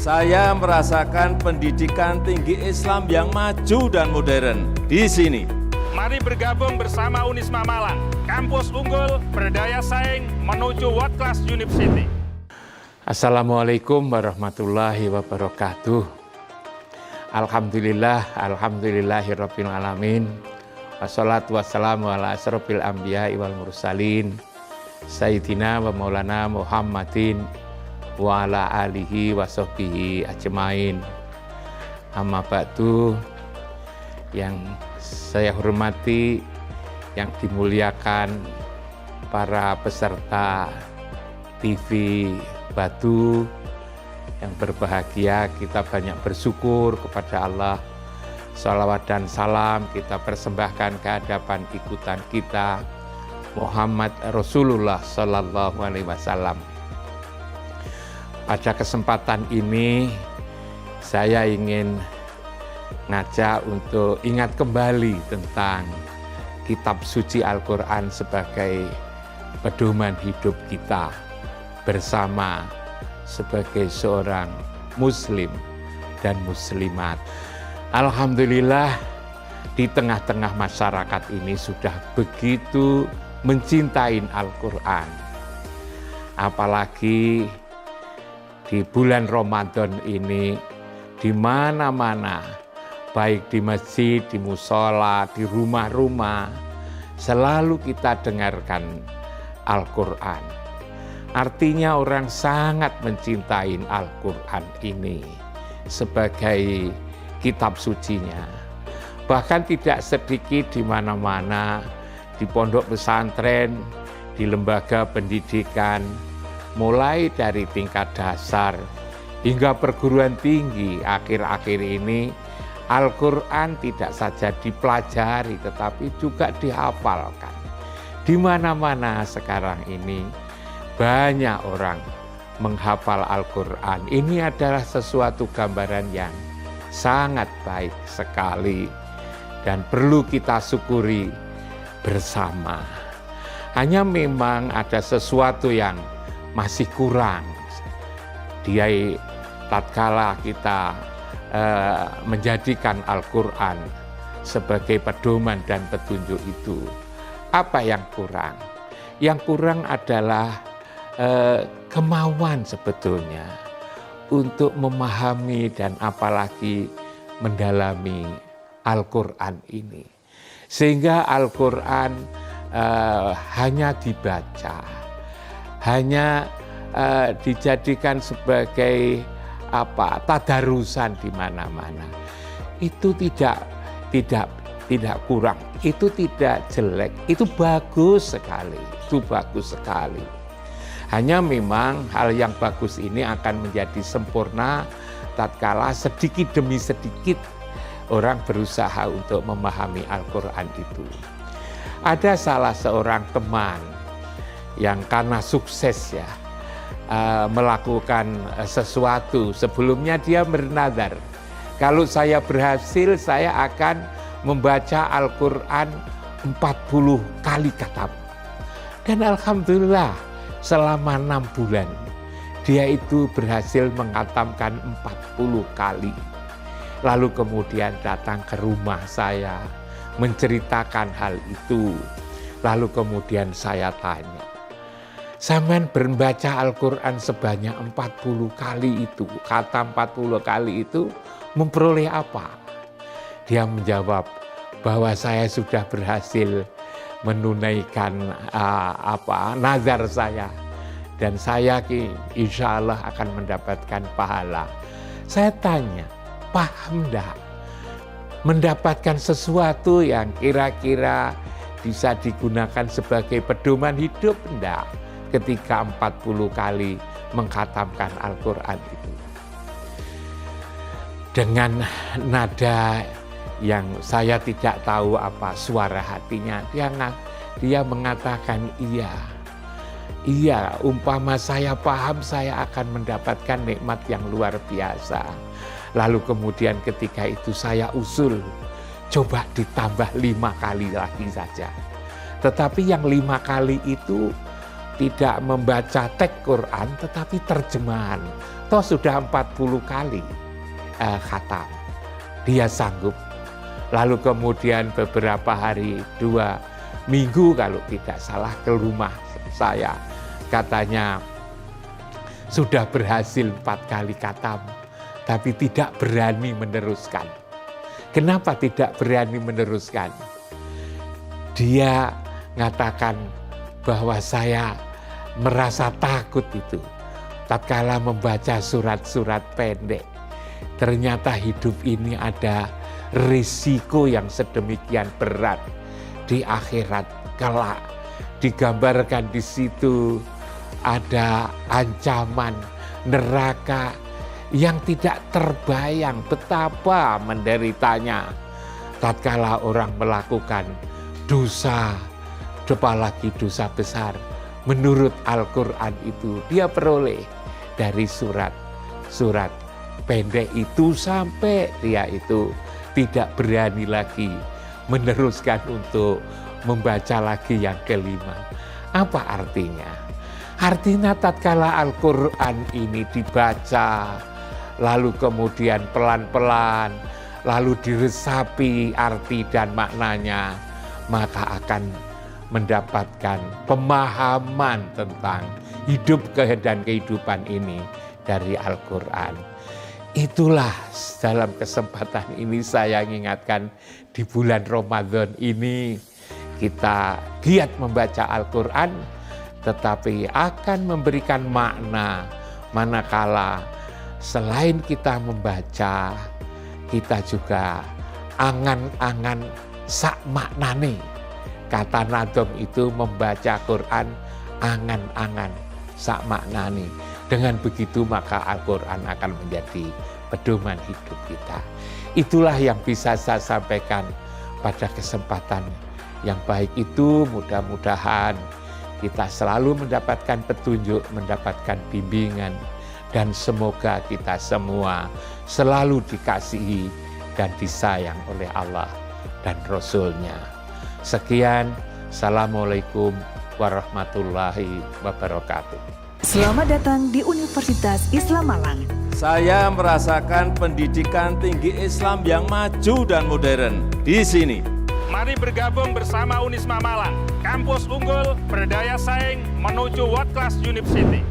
Saya merasakan pendidikan tinggi Islam yang maju dan modern di sini. Mari bergabung bersama Unisma Malang, kampus unggul, berdaya saing menuju World Class University. Assalamualaikum warahmatullahi wabarakatuh. Alhamdulillahirabbil alamin. Wassalatu wassalamu ala asrofil anbiya'i wal mursalin. Sayyidina wa maulana Muhammadin wa ala alihi wa sahbihi ajmain. Amma ba'du, yang saya hormati, yang dimuliakan para peserta TV Batu, yang berbahagia, kita banyak bersyukur kepada Allah. Salawat dan salam kita persembahkan ke hadapan ikutan kita, Muhammad Rasulullah Sallallahu Alaihi Wasallam. Pada kesempatan ini saya ingin ngajak untuk ingat kembali tentang kitab suci Al-Quran sebagai pedoman hidup kita bersama sebagai seorang muslim dan muslimat. Alhamdulillah, di tengah-tengah masyarakat ini sudah begitu mencintai Al-Quran. Apalagi di bulan Ramadan ini, di mana-mana, baik di masjid, di musola, di rumah-rumah, selalu kita dengarkan Al-Quran. Artinya orang sangat mencintai Al-Quran ini sebagai kitab sucinya. Bahkan tidak sedikit di mana-mana, di pondok pesantren, di lembaga pendidikan, mulai dari tingkat dasar hingga perguruan tinggi, akhir-akhir ini Al-Quran tidak saja dipelajari tetapi juga dihafalkan. Di mana-mana sekarang ini banyak orang menghafal Al-Quran. Ini adalah sesuatu gambaran yang sangat baik sekali dan perlu kita syukuri bersama. Hanya memang ada sesuatu yang masih kurang. Dia tatkala kita menjadikan Al-Quran sebagai pedoman dan petunjuk itu, apa yang kurang? Yang kurang adalah kemauan sebetulnya untuk memahami dan apalagi mendalami Al-Quran ini. Sehingga Al-Quran hanya dibaca, hanya dijadikan sebagai tadarusan di mana-mana. Itu tidak kurang, itu tidak jelek, itu bagus sekali, itu bagus sekali. Hanya memang hal yang bagus ini akan menjadi sempurna tatkala sedikit demi sedikit orang berusaha untuk memahami Al-Quran itu. Ada salah seorang teman yang karena sukses ya melakukan sesuatu, sebelumnya dia bernadar, kalau saya berhasil saya akan membaca Al-Quran 40 kali khatam. Dan alhamdulillah selama 6 bulan dia itu berhasil mengkhatamkan 40 kali. Lalu kemudian datang ke rumah saya menceritakan hal itu. Lalu kemudian saya tanya, sampean membaca Al-Quran sebanyak 40 kali itu, khatam 40 kali itu memperoleh apa? Dia menjawab bahwa saya sudah berhasil menunaikan nazar saya, dan saya insya Allah akan mendapatkan pahala. Saya tanya, paham enggak? Mendapatkan sesuatu yang kira-kira bisa digunakan sebagai pedoman hidup enggak? Ketika 40 kali mengkhatamkan Al-Quran itu. Dengan nada yang saya tidak tahu apa suara hatinya, dia mengatakan iya, umpama saya paham saya akan mendapatkan nikmat yang luar biasa. Lalu kemudian ketika itu saya usul, coba ditambah 5 kali lagi saja. Tetapi yang 5 kali itu tidak membaca teks Quran tetapi terjemahan. Toh sudah 40 kali khatam. Dia sanggup. Lalu kemudian beberapa hari, 2 minggu kalau tidak salah ke rumah saya. Katanya sudah berhasil 4 kali khatam, tapi tidak berani meneruskan. Kenapa tidak berani meneruskan? Dia mengatakan bahwa saya merasa takut itu. Tatkala membaca surat-surat pendek, ternyata hidup ini ada risiko yang sedemikian berat di akhirat kelak. Digambarkan di situ ada ancaman neraka yang tidak terbayang betapa menderitanya tatkala orang melakukan dosa, apalagi dosa besar. Menurut Al-Quran itu dia peroleh dari surat pendek itu sampai dia itu tidak berani lagi meneruskan untuk membaca lagi yang kelima. Apa artinya? Artinya tatkala Al-Quran ini dibaca, lalu kemudian pelan-pelan, lalu diresapi arti dan maknanya, maka akan mendapatkan pemahaman tentang hidup dan kehidupan ini dari Al-Quran. Itulah dalam kesempatan ini saya ingatkan di bulan Ramadan ini kita giat membaca Al-Quran, tetapi akan memberikan makna manakala selain kita membaca, kita juga angan-angan sak maknane. Kata Nadom itu membaca Quran angan-angan sak maknane. Dengan begitu maka Al-Quran akan menjadi pedoman hidup kita. Itulah yang bisa saya sampaikan pada kesempatan yang baik itu. Mudah-mudahan kita selalu mendapatkan petunjuk, mendapatkan bimbingan, dan semoga kita semua selalu dikasihi dan disayang oleh Allah dan Rasul-Nya. Sekian, Assalamualaikum warahmatullahi wabarakatuh. Selamat datang di Universitas Islam Malang. Saya merasakan pendidikan tinggi Islam yang maju dan modern di sini. Mari bergabung bersama Unisma Malang, kampus unggul, berdaya saing, menuju world class university.